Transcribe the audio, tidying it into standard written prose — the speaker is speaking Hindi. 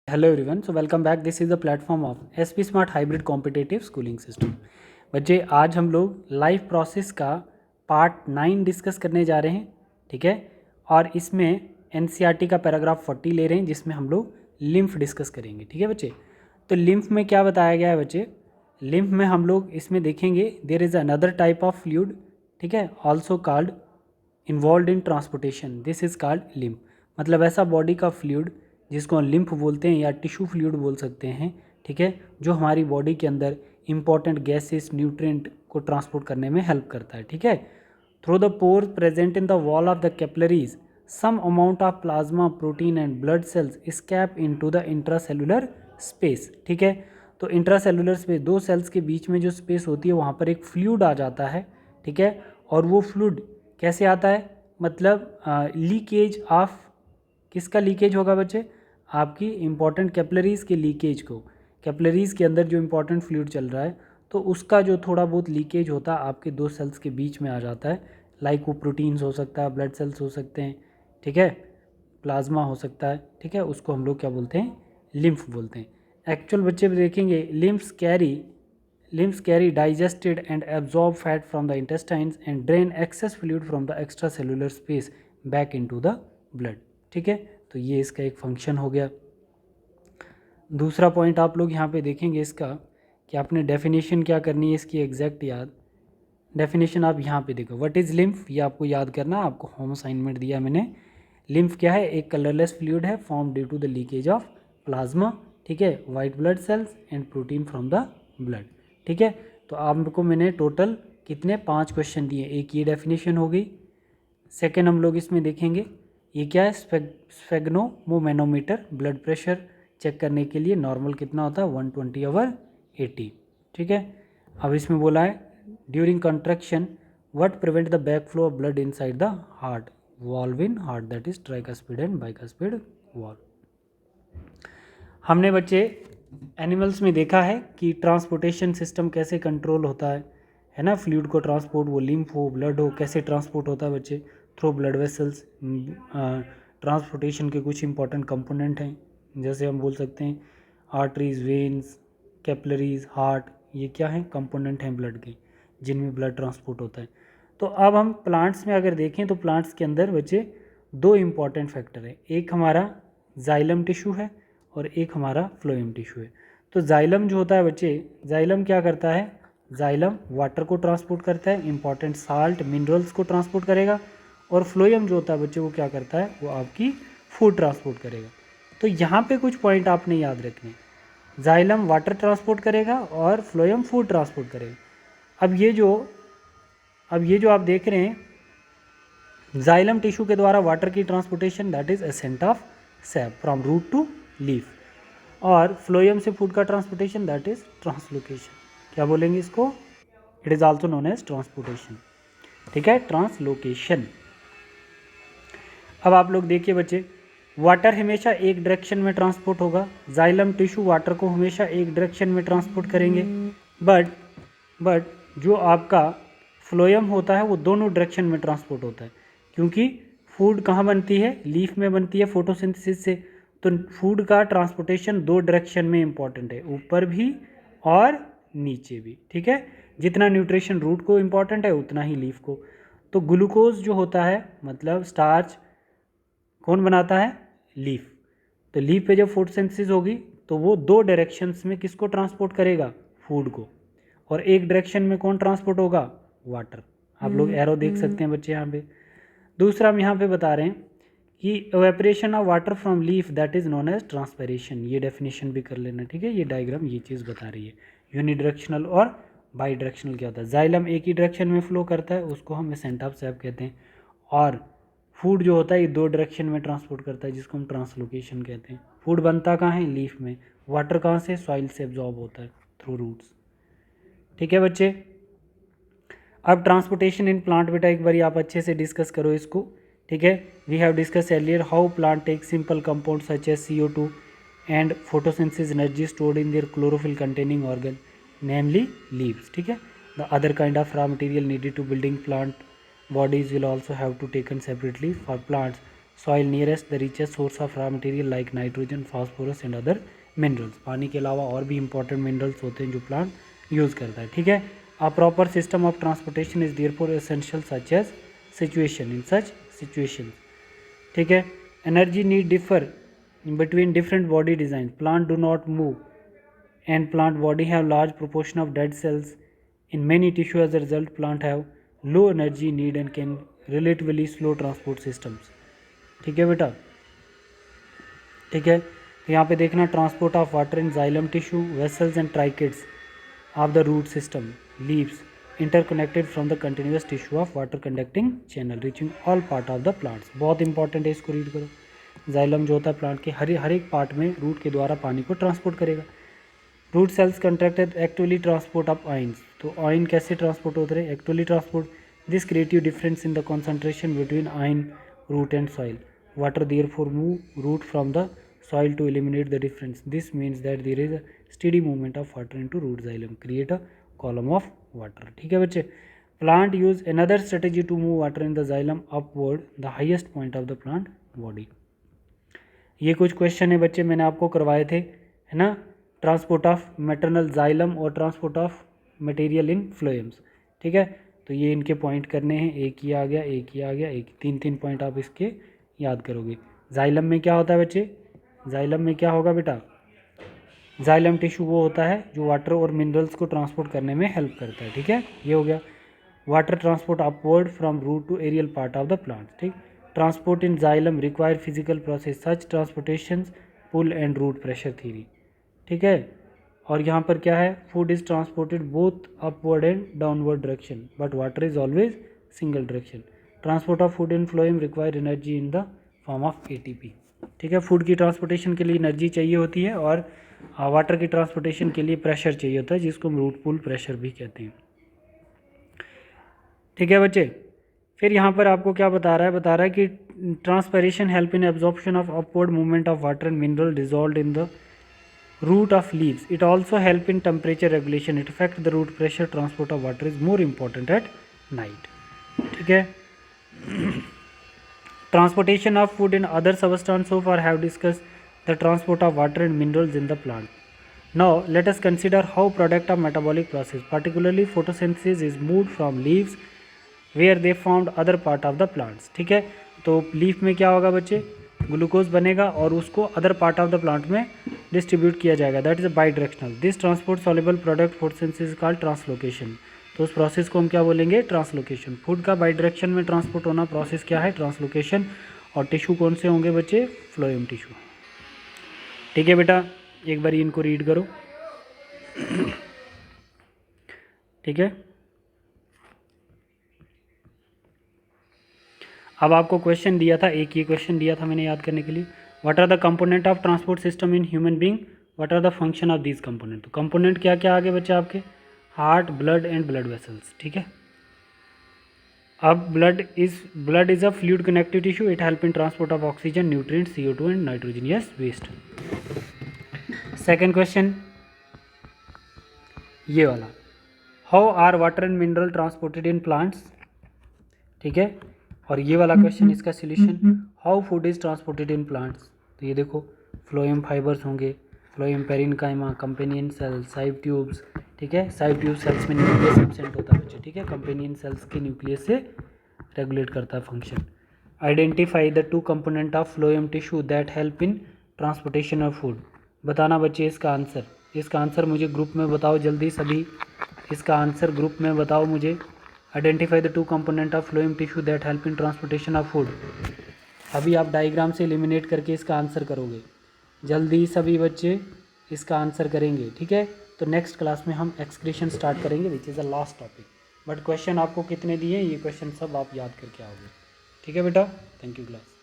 Hello everyone, so welcome back. This is the platform of SP smart hybrid competitive schooling system. बच्चे, आज हम लोग लाइफ प्रोसेस का पार्ट 9 डिस्कस करने जा रहे हैं, ठीक है। और इसमें एनसीईआरटी का पैराग्राफ 40 ले रहे हैं, जिसमें हम लोग लिम्फ डिस्कस करेंगे, ठीक है बच्चे। तो लिम्फ में क्या बताया गया है बच्चे? लिम्फ में हम लोग इसमें देखेंगे there is another type of fluid, ठीक है, also called involve in transportation, this is called lymph. मतलब ऐसा बॉडी का फ्लूइड जिसको हम लिम्फ बोलते हैं या टिश्यू फ्लूइड बोल सकते हैं, ठीक है, जो हमारी बॉडी के अंदर इंपॉर्टेंट गैसेस न्यूट्रिएंट को ट्रांसपोर्ट करने में हेल्प करता है, ठीक है। Through the pore present in the wall of the capillaries some amount of plasma protein and blood cells escape into the intracellular space, ठीक है। तो इंट्रासेलुलर स्पेस, दो सेल्स के बीच में जो स्पेस होती है वहाँ पर एक फ्लूइड आ जाता है, ठीक है। और वो फ्लूइड कैसे आता है? मतलब लीकेज ऑफ, किसका लीकेज होगा बच्चे? आपकी इंपॉर्टेंट कैपिलरीज़ के लीकेज को, कैपिलरीज़ के अंदर जो इंपॉर्टेंट फ्लूइड चल रहा है तो उसका जो थोड़ा बहुत लीकेज होता है आपके दो सेल्स के बीच में आ जाता है। लाइक वो प्रोटीन्स हो सकता है, ब्लड सेल्स हो सकते हैं, ठीक है, प्लाज्मा हो सकता है, ठीक है। उसको हम लोग क्या बोलते हैं? लिम्फ बोलते हैं। एक्चुअल बच्चे देखेंगे lymphs carry digested and absorb fat from the intestines and drain excess fluid from the extracellular space back into the blood, ठीक है। तो ये इसका एक फंक्शन हो गया। दूसरा पॉइंट आप लोग यहाँ पे देखेंगे इसका कि आपने डेफिनेशन क्या करनी है इसकी एग्जैक्ट याद। डेफिनेशन आप यहाँ पे देखो, व्हाट इज़ लिम्फ, ये आपको याद करना, आपको होम असाइनमेंट दिया मैंने। लिम्फ क्या है? एक कलरलेस फ्लूइड है form due to the leakage of plasma, ठीक है, white blood cells and protein from the blood, ठीक है। तो आपको मैंने टोटल कितने 5 क्वेश्चन दिए। एक ये डेफिनेशन हो गई। सेकेंड हम लोग इसमें देखेंगे ये क्या है? स्फेग्नोमोमेनोमीटर, ब्लड प्रेशर चेक करने के लिए नॉर्मल कितना होता है? 120/80, ठीक है। अब इसमें बोला है during contraction what prevent the back flow of blood inside the heart valve in heart, that is tricuspid and bicuspid valve. हमने बच्चे एनिमल्स में देखा है कि ट्रांसपोर्टेशन सिस्टम कैसे कंट्रोल होता है ना। फ्लूइड को ट्रांसपोर्ट, वो लिम्फ हो, ब्लड हो, कैसे ट्रांसपोर्ट होता है बच्चे? Through blood vessels. ट्रांसपोर्टेशन के कुछ इंपॉर्टेंट कंपोनेंट हैं, जैसे हम बोल सकते हैं आर्टरीज, वेन्स, कैपिलरीज, हार्ट, ये क्या हैं? कंपोनेंट हैं ब्लड के, जिनमें ब्लड ट्रांसपोर्ट होता है। तो अब हम प्लांट्स में अगर देखें तो प्लांट्स के अंदर बच्चे दो इम्पॉर्टेंट फैक्टर है, एक हमारा जाइलम टिश्यू है और एक हमारा फ्लोएम टिश्यू है। तो जाइलम जो होता है बच्चे, जाइलम क्या करता है? जाइलम वाटर को ट्रांसपोर्ट करता है, इंपॉर्टेंट साल्ट मिनरल्स को ट्रांसपोर्ट करेगा। और फ्लोएम जो होता है बच्चे वो क्या करता है? वो आपकी फूड ट्रांसपोर्ट करेगा। तो यहाँ पे कुछ पॉइंट आपने याद रखने, जाइलम वाटर ट्रांसपोर्ट करेगा और फ्लोएम फूड ट्रांसपोर्ट करेगा। अब ये जो आप देख रहे हैं जाइलम टिश्यू के द्वारा वाटर की transportation, that is ascent of sap from root to leaf. और फ्लोएम से फूड का ट्रांसपोर्टेशन, दैट इज ट्रांसलोकेशन। क्या बोलेंगे इसको? It is also known as transportation, ठीक है, ट्रांसलोकेशन। अब आप लोग देखिए बच्चे, वाटर हमेशा एक डायरेक्शन में ट्रांसपोर्ट होगा, जाइलम टिश्यू वाटर को हमेशा एक डायरेक्शन में ट्रांसपोर्ट करेंगे। बट जो आपका फ्लोएम होता है वो दोनों डायरेक्शन में ट्रांसपोर्ट होता है, क्योंकि फूड कहाँ बनती है? लीफ में बनती है फोटोसिंथेसिस से। तो फूड का ट्रांसपोर्टेशन दो डायरेक्शन में इंपॉर्टेंट है, ऊपर भी और नीचे भी, ठीक है। जितना न्यूट्रिशन रूट को इंपॉर्टेंट है उतना ही लीफ को। तो ग्लूकोज जो होता है, मतलब स्टार्च, कौन बनाता है? लीफ। तो लीफ पे जब फोटोसिंथेसिस होगी तो वो दो डायरेक्शंस में किसको ट्रांसपोर्ट करेगा? फूड को। और एक डायरेक्शन में कौन ट्रांसपोर्ट होगा? वाटर। आप लोग एरो देख सकते हैं बच्चे यहाँ पे। दूसरा हम यहाँ पे बता रहे हैं कि evaporation of water from leaf, that is known as transpiration. ये डेफिनेशन भी कर लेना, ठीक है। ये डायग्राम ये चीज़ बता रही है। यूनिडायरेक्शनल और बाई डायरेक्शनल क्या होता है? जाइलम एक ही डायरेक्शन में फ्लो करता है, उसको हम एसेंट ऑफ सैप कहते हैं। और फूड जो होता है ये दो डायरेक्शन में ट्रांसपोर्ट करता है, जिसको हम ट्रांसलोकेशन कहते हैं। फूड बनता कहाँ है? लीफ में। वाटर कहाँ से? सॉइल से एब्जॉर्ब होता है थ्रू रूट्स, ठीक है बच्चे। अब ट्रांसपोर्टेशन इन प्लांट, बेटा एक बार आप अच्छे से डिस्कस करो इसको, ठीक है। We have discuss earlier how plant take simple compound such as CO2 and photosynthesis energy stored in their chlorophyll containing organ, namely leaves, ठीक है। The other kind of raw material needed to building plant bodies will also have to taken separately for plants soil nearest the richest source of raw material like nitrogen, phosphorus and other minerals. पानी के अलावा और भी इंपॉर्टेंट मिनरल्स होते हैं जो प्लांट यूज़ करता है, ठीक है। A proper system of transportation is therefore essential such as situation in such situation, ठीक है। Energy need differ between different body designs. Plant do not move and plant body have large proportion of dead cells in many tissue. As a result, plant have low energy need and can relatively slow transport systems, ठीक है बेटा, ठीक है। तो यहाँ पे देखना transport of water in xylem tissue, vessels and tracheids of the root system, leaves interconnected from the continuous tissue of water conducting channel reaching all part of the plants. बहुत इंपॉर्टेंट है, इसको रीड करो। जाइलम जो होता है प्लांट के हर एक पार्ट में रूट के द्वारा पानी को ट्रांसपोर्ट करेगा। Root cells contracted actively transport of ions, तो आयन कैसे ट्रांसपोर्ट होते रहे, actively transport. This creative difference in the concentration between ion, root and soil. Water therefore move root from the soil to eliminate the difference. This means that there is a steady movement of water into root xylem, create a column of water, ठीक है बच्चे। Plant use another strategy to move water in the xylem upward the highest point of the plant body. ये कुछ क्वेश्चन है बच्चे मैंने आपको करवाए थे, है ना, ट्रांसपोर्ट ऑफ मैटरनल जाइलम और transport of material in phloems, ठीक है। तो ये इनके पॉइंट करने हैं, एक ही आ गया, एक ही आ गया, एक, तीन पॉइंट आप इसके याद करोगे। जाइलम में क्या होता है बच्चे, जाइलम में क्या होगा बेटा, जाइलम टिश्यू वो होता है जो वाटर और मिनरल्स को ट्रांसपोर्ट करने में हेल्प करता है, ठीक है। ये हो गया water transport upward from root to aerial part of the plant, ठीक। Transport in xylem require physical process such transportation pull and root pressure theory, ठीक है। और यहाँ पर क्या है, food is transported both upward and downward direction but water is always single direction. Transport of food in phloem require energy in the form of ATP, ठीक है। फूड की ट्रांसपोर्टेशन के लिए एनर्जी चाहिए होती है और वाटर की ट्रांसपोर्टेशन के लिए प्रेशर चाहिए होता है जिसको हम रूट पुल प्रेशर भी कहते हैं, ठीक है बच्चे। फिर यहाँ पर आपको क्या बता रहा है कि transpiration help in absorption of upward movement of water and mineral dissolved in the root of leaves. It also help in temperature regulation, it affect the root pressure. Transport of water is more important at night, ठीक है। Transportation of food and other substance. So far have discussed the transport of water and minerals in the plant. Now let us consider how product of metabolic process, particularly photosynthesis, is moved from leaves where they formed other part of the plants, ठीक है। तो लीफ में क्या होगा बच्चे, ग्लूकोज बनेगा और उसको other part of the plant में डिस्ट्रीब्यूट किया जाएगा, that is a by directional. This transport soluble product photosynthesis is called translocation. तो उस प्रोसेस को हम क्या बोलेंगे, ट्रांसलोकेशन। फूड का बाई डायरेक्शन में ट्रांसपोर्ट होना प्रोसेस क्या है, ट्रांसलोकेशन। और टिश्यू कौन से होंगे बच्चे, फ्लोएम टिश्यू, ठीक है बेटा। एक बार इनको रीड करो, ठीक है। अब आपको क्वेश्चन दिया था, एक ये क्वेश्चन दिया था मैंने याद करने के लिए। What are the component of transport system in human being, what are the function of this component. तो कंपोनेंट क्या क्या आगे बच्चे आपके, heart, blood and blood vessels, ठीक है। अब blood is a fluid connective tissue, it help in transport of oxygen, nutrients, CO2 and nitrogen, yes waste. Second question ये वाला, how are water and mineral transported in plants, ठीक है। और ये वाला क्वेश्चन इसका solution, how food is transported in plants. तो ये देखो फ्लोएम फाइबर्स होंगे, phloem parenchyma, companion cells, sieve tubes, ठीक है। साइव ट्यूब सेल्स में न्यूक्लियस एब्सेंट होता है बच्चे, ठीक है। कंपेनियन सेल्स के न्यूक्लियस से रेगुलेट करता है function. Identify the two component of phloem tissue that help in transportation of food. बताना बच्चे इसका आंसर, इसका आंसर मुझे ग्रुप में बताओ जल्दी सभी, इसका आंसर ग्रुप में बताओ मुझे। Identify the two component of phloem tissue that help in transportation of food. अभी आप डायग्राम से एलिमिनेट करके इसका आंसर करोगे, जल्दी सभी बच्चे इसका आंसर करेंगे, ठीक है। तो नेक्स्ट क्लास में हम एक्सक्रीशन स्टार्ट करेंगे which is the last topic. But question आपको कितने दिए, ये क्वेश्चन सब आप याद करके आओगे, ठीक है बेटा। Thank you class.